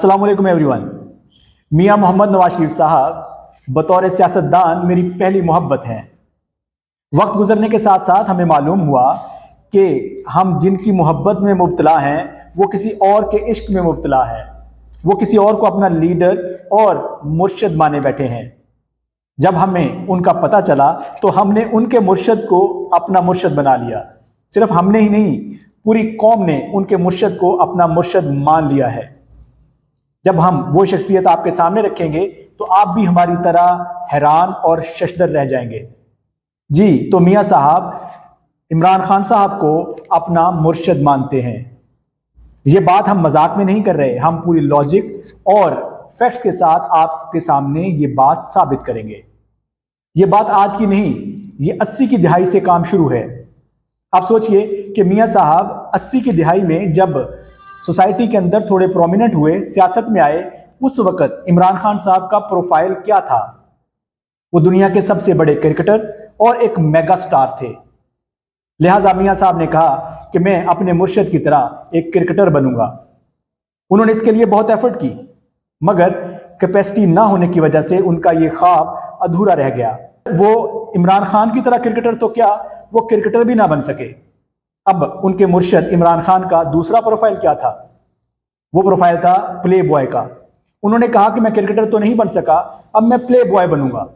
अस्सलाम वालेकुम एवरीवन। मियां मोहम्मद नवाज शरीफ साहब बतौर सियासतदान मेरी पहली मोहब्बत हैं। वक्त गुजरने के साथ साथ हमें मालूम हुआ कि हम जिनकी मोहब्बत में मुब्तला हैं वो किसी और के इश्क में मुब्तला हैं। वो किसी और को अपना लीडर और मुर्शिद माने बैठे हैं। जब हमें उनका पता चला तो हमने उनके मुर्शिद को अपना मुर्शिद बना लिया। सिर्फ हमने ही नहीं, पूरी कौम ने उनके मुर्शिद को अपना मुर्शिद मान लिया है। जब हम वो शख्सियत आपके सामने रखेंगे तो आप भी हमारी तरह हैरान और शशदर रह जाएंगे। जी, तो मियां साहब इमरान खान साहब को अपना मुर्शिद मानते हैं। ये बात हम मजाक में नहीं कर रहे, हम पूरी लॉजिक और फैक्ट्स के साथ आपके सामने ये बात साबित करेंगे। ये बात आज की नहीं, ये 80 की दिहाई से काम शुरू है। आप सोचिए कि मियां साहब 80 की दिहाई में जब सोसाइटी के अंदर थोड़े प्रोमिनेंट हुए, सियासत में आए, उस वक्त इमरान खान साहब का प्रोफाइल क्या था? वो दुनिया के सबसे बड़े क्रिकेटर और एक मेगा स्टार थे। लिहाजा मियां साहब ने कहा कि मैं अपने मुर्शिद की तरह एक क्रिकेटर बनूंगा। उन्होंने इसके लिए बहुत एफर्ट की, मगर कैपेसिटी ना होने की वजह से उनका ये ख्वाब अधूरा रह गया। वो इमरान खान की तरह क्रिकेटर तो क्या, वो क्रिकेटर भी ना बन सके। अब उनके मुर्शिद इमरान खान का दूसरा प्रोफाइल क्या था? वो प्रोफाइल था प्ले बॉय का। उन्होंने कहा कि मैं क्रिकेटर तो नहीं बन सका, अब मैं प्ले बॉय बनूंगा।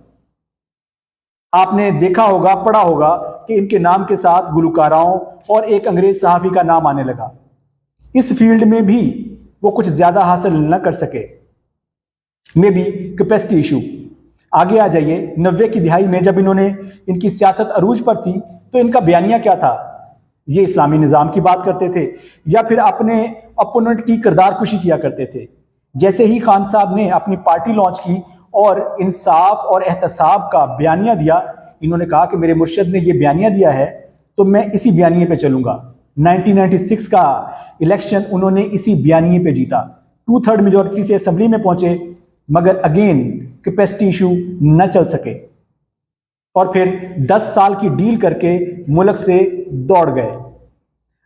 आपने देखा होगा, पढ़ा होगा कि इनके नाम के साथ गुलकाराओं और एक अंग्रेज सहाफी का नाम आने लगा। इस फील्ड में भी वो कुछ ज्यादा हासिल न कर सके, मे बी कैपेसिटी इशू। आगे आ जाइए, 90 की दिहाई में जब इन्होंने इनकी सियासत अरूज पर थी तो इनका बयानिया क्या था? ये इस्लामी निज़ाम की बात करते थे या फिर अपने अपोनेंट की किरदार कुशी किया करते थे। जैसे ही खान साहब ने अपनी पार्टी लॉन्च की और इंसाफ और एहतसाब का बयानिया दिया, इन्होंने कहा कि मेरे मुर्शिद ने ये बयानिया दिया है तो मैं इसी बयानिए पे चलूंगा। 1996 का इलेक्शन उन्होंने इसी बयानिए पे जीता, 2/3 मेजोरिटी से असेंबली में पहुंचे, मगर अगेन कैपेसिटी इशू न चल सके और फिर 10 साल की डील करके मुल्क से दौड़ गए।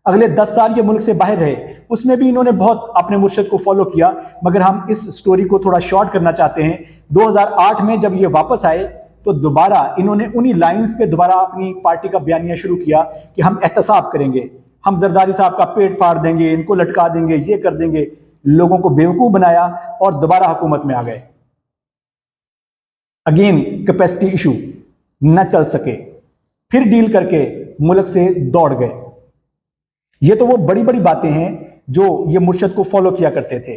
अगले 10 साल ये मुल्क से बाहर रहे, उसमें भी इन्होंने बहुत अपने मुर्शिद को फॉलो किया। मगर हम इस स्टोरी को थोड़ा शॉर्ट करना चाहते हैं। 2008 में जब ये वापस आए तो दोबारा इन्होंने उन्हीं लाइंस पे दोबारा अपनी पार्टी का बयानिया शुरू किया कि हम एहतसाब करेंगे, हम जरदारी साहब का पेट फाड़ देंगे, इनको लटका देंगे, ये कर देंगे। लोगों को बेवकूफ बनाया और दोबारा हुकूमत में आ गए। अगेन कैपेसिटी इशू, न चल सके, फिर डील करके मुल्क से दौड़ गए। ये तो वो बड़ी बड़ी बातें हैं जो ये मुर्शिद को फॉलो किया करते थे।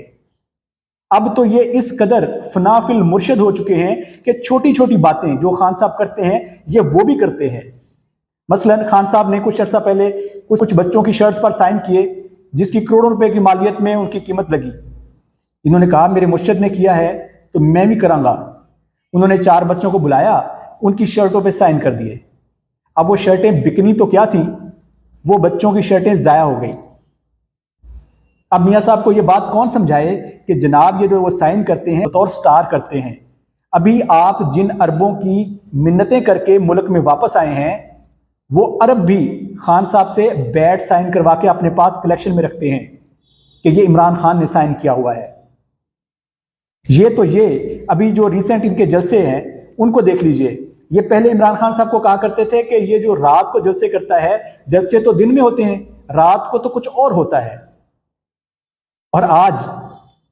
अब तो ये इस कदर फनाफिल मुर्शिद हो चुके हैं कि छोटी छोटी बातें जो खान साहब करते हैं ये वो भी करते हैं। मसलन खान साहब ने कुछ अर्सा पहले कुछ बच्चों की शर्ट्स पर साइन किए जिसकी करोड़ों रुपए की मालियत में उनकी कीमत लगी। इन्होंने कहा मेरे मुर्शिद ने किया है तो मैं भी करांगा। उन्होंने 4 बच्चों को बुलाया, उनकी शर्टों पे साइन कर दिए। अब वो शर्टें बिकनी तो क्या थी, वो बच्चों की शर्टें जाया हो गई। अब मियां साहब को ये बात कौन समझाए कि जनाब ये जो वो साइन करते हैं बतौर स्टार करते हैं। अभी आप जिन अरबों की मिन्नतें करके मुल्क में वापस आए हैं वो अरब भी खान साहब से बैट साइन करवा के अपने पास कलेक्शन में रखते हैं कि ये इमरान खान ने साइन किया हुआ है। ये अभी जो रिसेंट इनके जलसे हैं उनको देख लीजिए। ये पहले इमरान खान साहब को कहा करते थे कि ये जो रात को जलसे करता है, जलसे तो दिन में होते हैं, रात को तो कुछ और होता है। और आज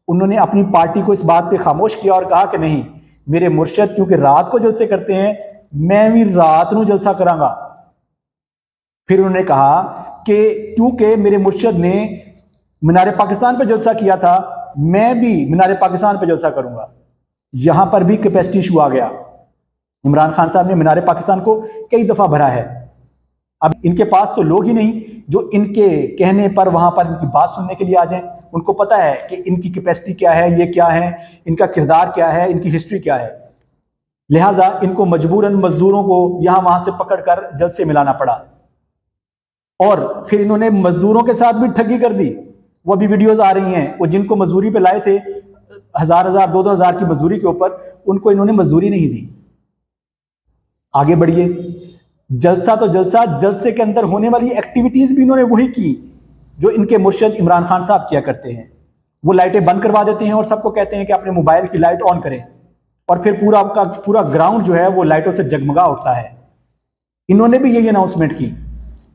उन्होंने अपनी पार्टी को इस बात पे खामोश किया और कहा कि नहीं, मेरे मुर्शिद क्योंकि रात को जलसे करते हैं, मैं भी रात को जलसा करांगा। फिर उन्होंने कहा कि क्योंकि मेरे मुर्शिद ने मीनार पाकिस्तान पर जलसा किया था, मैं भी मीनार पाकिस्तान पर जलसा करूंगा। यहां पर भी कैपेसिटी इशू आ गया। इमरान खान साहब ने मीनार पाकिस्तान को कई दफा भरा है। अब इनके पास तो लोग ही नहीं जो इनके कहने पर वहां पर इनकी बात सुनने के लिए आ जाएं। उनको पता है कि इनकी कैपेसिटी क्या है, ये क्या है, इनका किरदार क्या है, इनकी हिस्ट्री क्या है। लिहाजा इनको मजबूरन मजदूरों को यहां वहां से पकड़कर जल्द से मिलाना पड़ा। और फिर इन्होंने मजदूरों के साथ भी ठगी कर दी। वो भी वीडियोज आ रही हैं, वो जिनको मजदूरी पे लाए थे 1000 2-2 हजार की मजदूरी के ऊपर, उनको इन्होंने मजदूरी नहीं दी। आगे बढ़िए, जलसा तो जलसा, जलसे के अंदर होने वाली एक्टिविटीज भी इन्होंने वही की जो इनके मुर्शिद इमरान खान साहब किया करते हैं। वो लाइटें बंद करवा देते हैं और सबको कहते हैं कि अपने मोबाइल की लाइट ऑन करें, और फिर पूरा का पूरा ग्राउंड जो है वो लाइटों से जगमगा उठता है। इन्होंने भी यही अनाउंसमेंट की,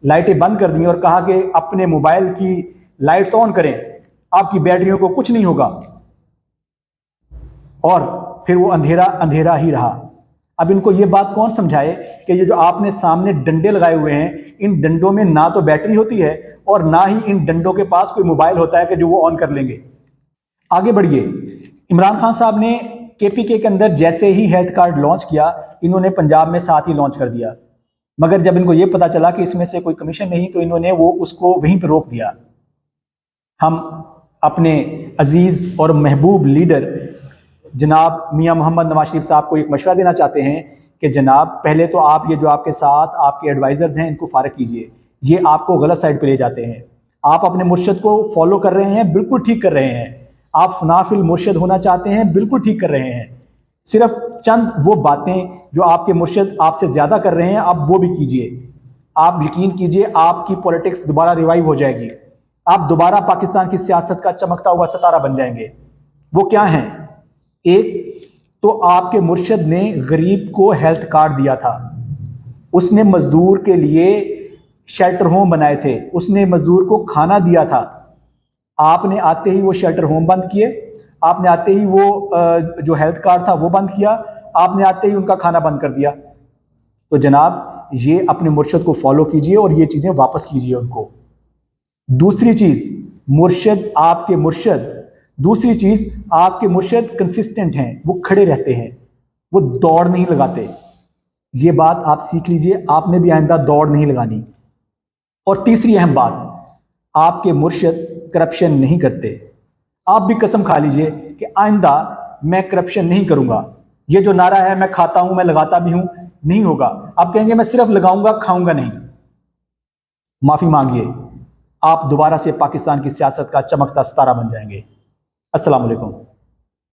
लाइटें बंद कर दी और कहा कि अपने मोबाइल की लाइट्स ऑन करें, आपकी बैटरियों को कुछ नहीं होगा, और फिर वो अंधेरा अंधेरा ही रहा। अब इनको ये बात कौन समझाए कि ये जो आपने सामने डंडे लगाए हुए हैं, इन डंडों में ना तो बैटरी होती है और ना ही इन डंडों के पास कोई मोबाइल होता है कि जो वो ऑन कर लेंगे। आगे बढ़िए। इमरान खान साहब ने केपीके के अंदर जैसे ही हेल्थ कार्ड लॉन्च किया, इन्होंने पंजाब में साथ ही लॉन्च कर दिया, मगर जब इनको ये पता चला कि इसमें से कोई कमीशन नहीं, तो इन्होंने वो उसको वहीं पर रोक दिया। हम अपने अजीज और महबूब लीडर जनाब मियां मोहम्मद नवाज शरीफ साहब को एक मशवरा देना चाहते हैं कि जनाब, पहले तो आप ये जो आपके साथ आपके एडवाइजर्स हैं इनको फारग कीजिए, ये आपको गलत साइड पे ले जाते हैं। आप अपने मुर्शद को फॉलो कर रहे हैं, बिल्कुल ठीक कर रहे हैं। आप फनाफिल मुर्शद होना चाहते हैं, बिल्कुल ठीक कर रहे हैं। सिर्फ चंद वो बातें जो आपके मुर्शद आपसे ज़्यादा कर रहे हैं, आप वो भी कीजिए। आप यकीन कीजिए, आपकी पॉलिटिक्स दोबारा रिवाइव हो जाएगी, आप दोबारा पाकिस्तान की सियासत का चमकता हुआ सितारा बन जाएंगे। वो क्या हैं? एक तो आपके मुर्शद ने गरीब को हेल्थ कार्ड दिया था, उसने मजदूर के लिए शेल्टर होम बनाए थे, उसने मजदूर को खाना दिया था। आपने आते ही वो शेल्टर होम बंद किए, आपने आते ही वो जो हेल्थ कार्ड था वो बंद किया, आपने आते ही उनका खाना बंद कर दिया। तो जनाब, ये अपने मुर्शद को फॉलो कीजिए और ये चीज़ें वापस कीजिए उनको। दूसरी चीज़, आपके मुर्शद कंसिस्टेंट हैं, वो खड़े रहते हैं, वो दौड़ नहीं लगाते। ये बात आप सीख लीजिए, आपने भी आइंदा दौड़ नहीं लगानी। और तीसरी अहम बात, आपके मुर्शद करप्शन नहीं करते। आप भी कसम खा लीजिए कि आइंदा मैं करप्शन नहीं करूंगा। ये जो नारा है, मैं खाता हूं, मैं लगाता भी हूं, नहीं होगा। आप कहेंगे मैं सिर्फ लगाऊंगा, खाऊंगा नहीं। माफी मांगिए, आप दोबारा से पाकिस्तान की सियासत का चमकता सितारा बन जाएंगे। अस्सलाम वालेकुम।